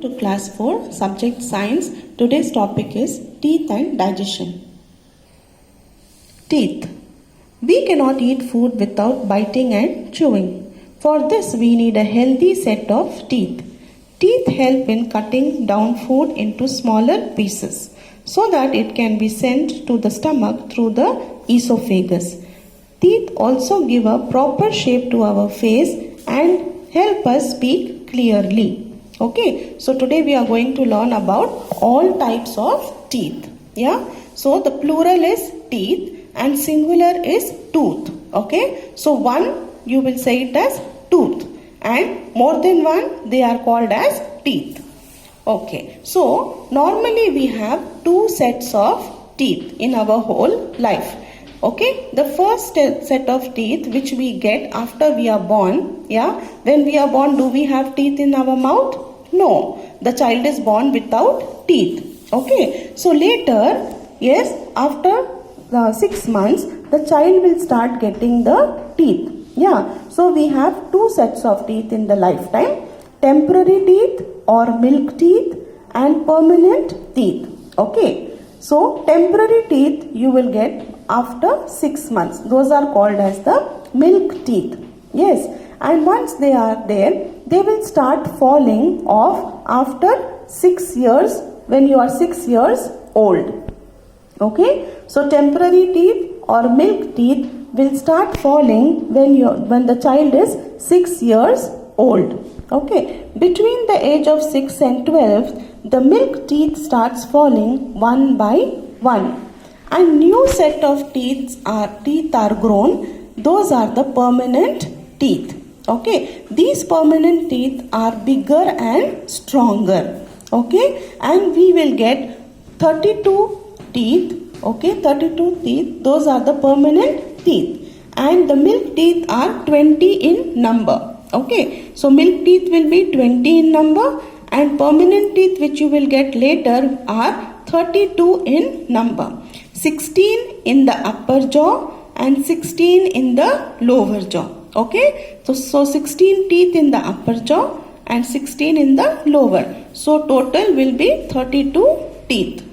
To class 4 subject science. Today's topic is teeth and digestion. Teeth. We cannot eat food without biting and chewing. For this we need a healthy set of teeth. Teeth help in cutting down food into smaller pieces so that it can be sent to the stomach through the esophagus. Teeth also give a proper shape to our face and help us speak clearly. Okay, so today we are going to learn about all types of teeth. Yeah, so the plural is teeth and singular is tooth. Okay, so one you will say it as tooth and more than one they are called as teeth. Okay, so normally we have two sets of teeth in our whole life. Okay, the first set of teeth which we get after we are born. Yeah, when we are born, do we have teeth in our mouth? No, the child is born without teeth. Okay, so later, yes, after 6 months, the child will start getting the teeth. Yeah, so we have two sets of teeth in the lifetime: temporary teeth or milk teeth and permanent teeth. Okay, so temporary teeth you will get after 6 months. Those are called as the milk teeth. Yes, and once they are there, they will start falling off after 6 years when you are 6 years old. Okay, so temporary teeth or milk teeth will start falling when the child is 6 years old. Okay, between the age of 6 and 12, the milk teeth starts falling one by one. And new set of teeth are grown. Those are the permanent teeth. Okay, these permanent teeth are bigger and stronger. Okay, and we will get 32 teeth. Okay, 32 teeth. Those are the permanent teeth. And the milk teeth are 20 in number. Okay, so milk teeth will be 20 in number and permanent teeth which you will get later are 32 in number. 16 in the upper jaw and 16 in the lower jaw. Okay, so 16 teeth in the upper jaw and 16 in the lower. So total will be 32 teeth.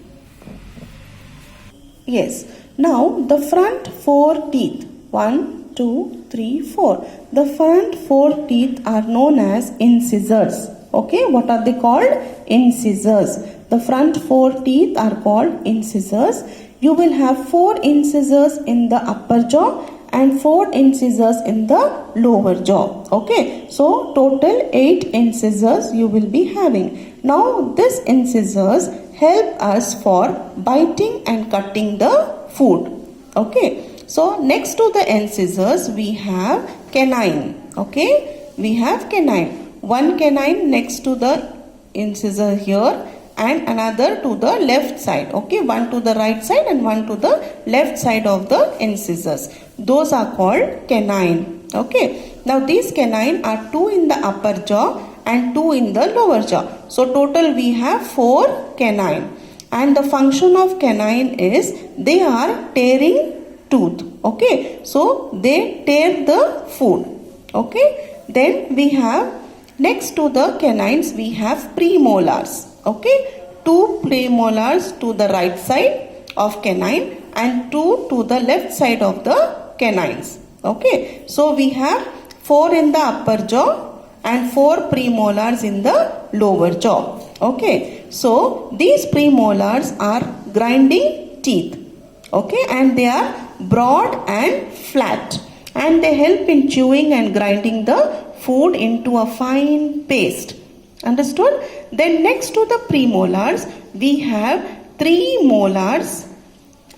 Yes, now the front 4 teeth. 1, 2, 3, 4. The front 4 teeth are known as incisors. Okay, what are they called? Incisors. The front 4 teeth are called incisors. You will have 4 incisors in the upper jaw and 4 incisors in the lower jaw. Okay, so total 8 incisors you will be having. Now these incisors help us for biting and cutting the food. Okay, so next to the incisors we have canine. Okay, we have canine. One canine next to the incisor here and another to the left side. Okay, one to the right side and one to the left side of the incisors. Those are called canine. Okay, now these canine are 2 in the upper jaw and 2 in the lower jaw. So total we have 4 canine. And the function of canine is they are tearing tooth. Okay, so they tear the food. Okay, then we have next to the canines we have premolars. Okay, 2 premolars to the right side of canine and 2 to the left side of the canines. Okay, so we have 4 in the upper jaw and 4 premolars in the lower jaw. Okay, so these premolars are grinding teeth. Okay, and they are broad and flat and they help in chewing and grinding the food into a fine paste. Understood? Then next to the premolars we have 3 molars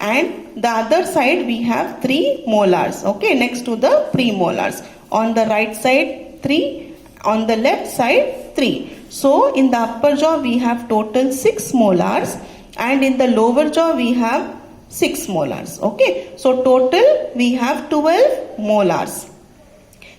and the other side we have 3 molars. Okay, next to the premolars. On the right side 3, on the left side 3. So in the upper jaw we have total 6 molars and in the lower jaw we have 6 molars. Okay, so total we have 12 molars.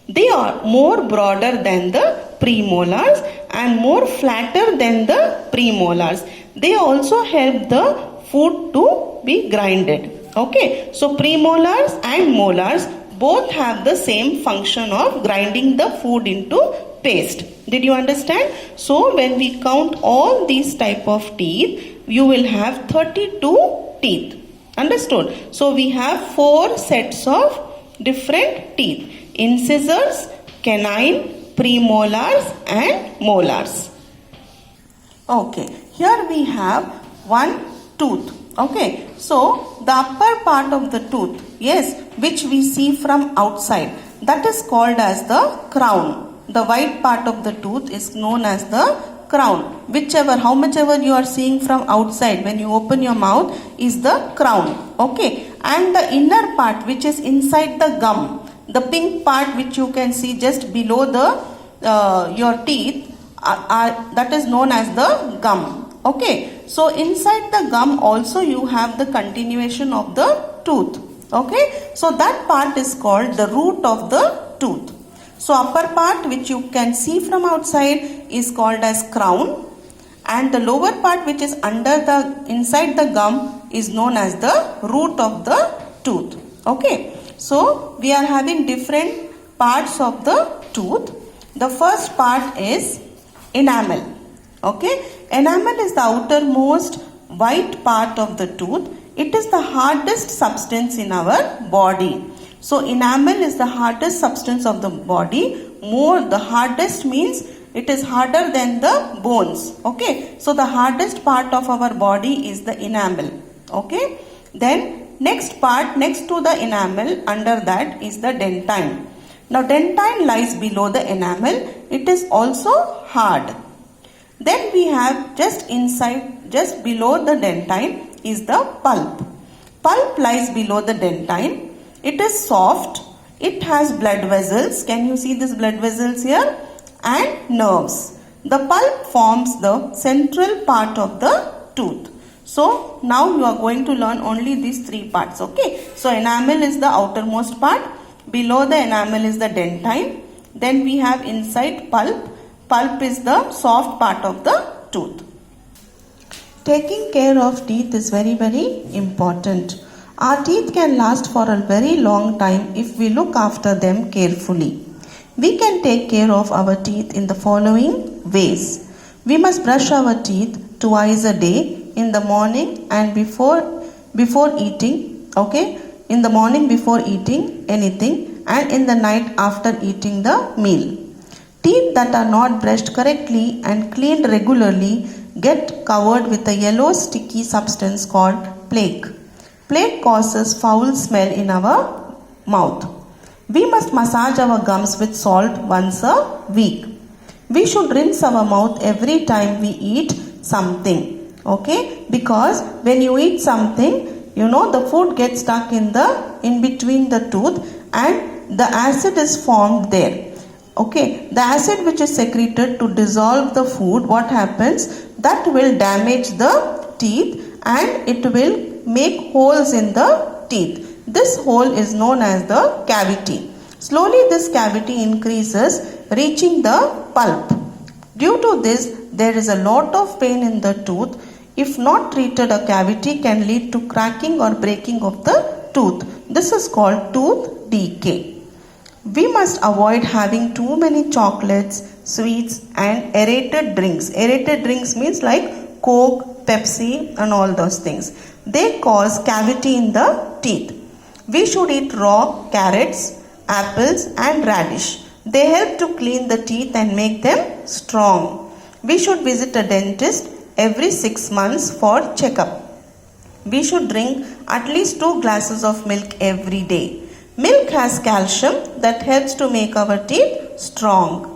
They are more broader than the premolars and more flatter than the premolars. They also help the food to be grinded. Okay, so premolars and molars both have the same function of grinding the food into paste. Did you understand? So when we count all these type of teeth, you will have 32 teeth. Understood? So we have 4 sets of different teeth: incisors, canine, premolars and molars. Okay, here we have one tooth. Okay, so the upper part of the tooth, yes, which we see from outside, that is called as the crown. The white part of the tooth is known as the crown. How much ever you are seeing from outside when you open your mouth is the crown. Okay, and the inner part which is inside the gum, the pink part which you can see just below the your teeth, that is known as the gum. Okay, so inside the gum also you have the continuation of the tooth. Okay, so that part is called the root of the tooth. So upper part which you can see from outside is called as crown, and the lower part which is inside the gum is known as the root of the tooth. Okay, so we are having different parts of the tooth. The first part is enamel. Okay, enamel is the outermost white part of the tooth. It is the hardest substance in our body. So enamel is the hardest substance of the body. The hardest means it is harder than the bones. Okay, so the hardest part of our body is the enamel. Okay, then next part next to the enamel, under that is the dentine. Now dentine lies below the enamel. It is also hard. Then we have just below the dentine is the pulp. Pulp lies below the dentine. It is soft. It has blood vessels. Can you see these blood vessels here? And nerves. The pulp forms the central part of the tooth. So now you are going to learn only these 3 parts. Okay. So enamel is the outermost part. Below the enamel is the dentine. Then we have inside pulp. Pulp is the soft part of the tooth. Taking care of teeth is very, very important. Our teeth can last for a very long time if we look after them carefully. We can take care of our teeth in the following ways. We must brush our teeth twice a day, in the morning and before eating. Okay, in the morning before eating anything, and in the night after eating the meal. Teeth that are not brushed correctly and cleaned regularly get covered with a yellow sticky substance called plaque. Plaque causes foul smell in our mouth. We must massage our gums with salt once a week. We should rinse our mouth every time we eat something. Okay, because when you eat something, the food gets stuck in between the tooth and the acid is formed there. Okay, the acid which is secreted to dissolve the food, what happens? That will damage the teeth and it will make holes in the teeth. This hole is known as the cavity. Slowly this cavity increases, reaching the pulp. Due to this, there is a lot of pain in the tooth. If not treated, a cavity can lead to cracking or breaking of the tooth. This is called tooth decay. We must avoid having too many chocolates, sweets and aerated drinks. Aerated drinks means like Coke, Pepsi and all those things. They cause cavity in the teeth. We should eat raw carrots, apples and radish. They help to clean the teeth and make them strong. We should visit a dentist every 6 months for checkup. We should drink at least 2 glasses of milk every day. Milk has calcium that helps to make our teeth strong.